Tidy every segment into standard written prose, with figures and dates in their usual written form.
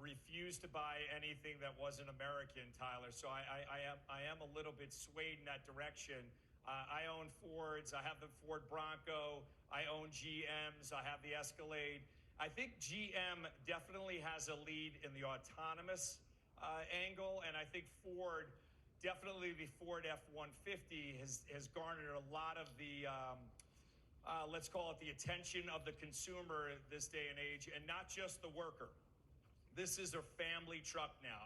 refused to buy anything that wasn't American, Tyler. So I am a little bit swayed in that direction. I own Fords. I have the Ford Bronco. I own GMs. I have the Escalade. I think GM definitely has a lead in the autonomous angle, and I think Ford, definitely the Ford F-150 has garnered a lot of the let's call it the attention of the consumer this day and age, and not just the worker. This is a family truck now.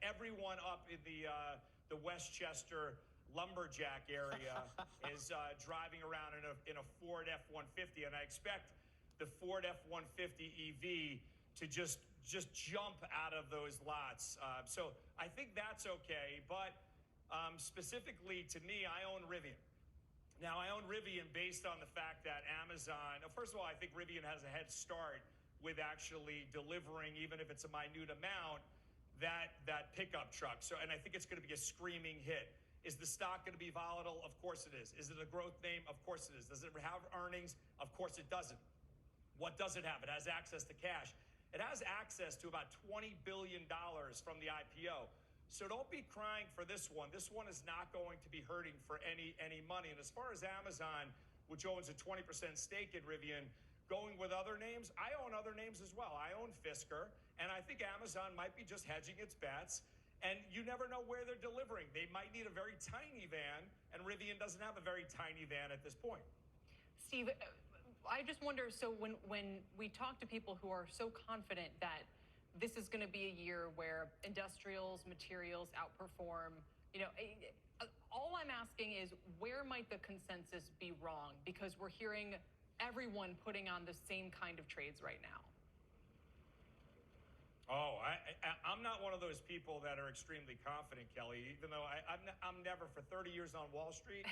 Everyone up in the Westchester lumberjack area is driving around in a Ford F-150, and I expect the Ford F-150 EV to just jump out of those lots. So I think that's okay, but specifically to me, I own Rivian. Now, I own Rivian based on the fact that Amazon, first of all, I think Rivian has a head start with actually delivering, even if it's a minute amount, that pickup truck. So, and I think it's going to be a screaming hit. Is the stock going to be volatile? Of course it is. Is it a growth name? Of course it is. Does it have earnings? Of course it doesn't. What does it have? It has access to cash. It has access to about $20 billion from the IPO. So don't be crying for this one. This one is not going to be hurting for any money. And as far as Amazon, which owns a 20% stake in Rivian, going with other names, I own other names as well. I own Fisker, and I think Amazon might be just hedging its bets. And you never know where they're delivering. They might need a very tiny van, and Rivian doesn't have a very tiny van at this point. Steve, I just wonder, so when we talk to people who are so confident that this is going to be a year where industrials, materials outperform, all I'm asking is where might the consensus be wrong? Because we're hearing everyone putting on the same kind of trades right now. Oh, I'm not one of those people that are extremely confident, Kelly, even though I'm never, for 30 years on Wall Street,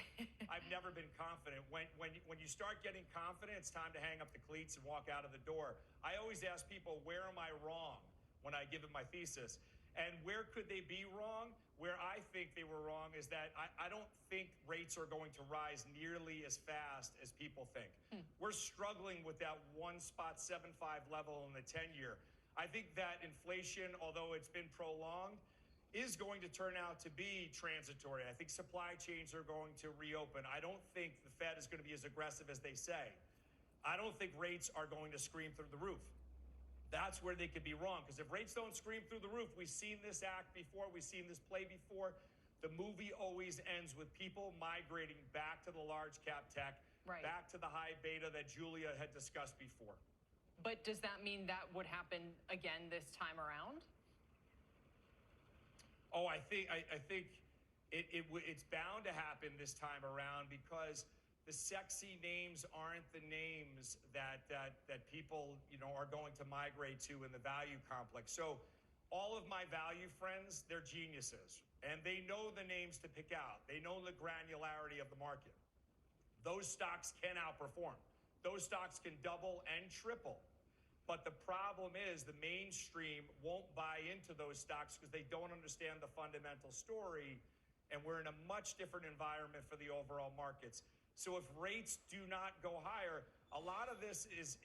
I've never been confident. When you start getting confident, it's time to hang up the cleats and walk out of the door. I always ask people, where am I wrong when I give them my thesis? And where could they be wrong? Where I think they were wrong is that I don't think rates are going to rise nearly as fast as people think. We're struggling with that 1.75 level in the 10-year. I think that inflation, although it's been prolonged, is going to turn out to be transitory. I think supply chains are going to reopen. I don't think the Fed is going to be as aggressive as they say. I don't think rates are going to scream through the roof. That's where they could be wrong, because if rates don't scream through the roof, we've seen this act before, we've seen this play before. The movie always ends with people migrating back to the large cap tech, back to the high beta that Julia had discussed before. But does that mean that would happen again this time around? Oh, I think it's bound to happen this time around, because the sexy names aren't the names that people are going to migrate to in the value complex. So all of my value friends, they're geniuses, and they know the names to pick out. They know the granularity of the market. Those stocks can outperform. Those stocks can double and triple. But the problem is the mainstream won't buy into those stocks because they don't understand the fundamental story, and we're in a much different environment for the overall markets. So if rates do not go higher, a lot of this is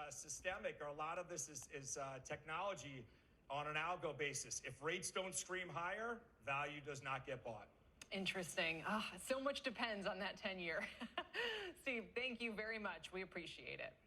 systemic, or a lot of this is technology on an algo basis. If rates don't scream higher, value does not get bought. Interesting. So much depends on that 10-year. Steve, thank you very much. We appreciate it.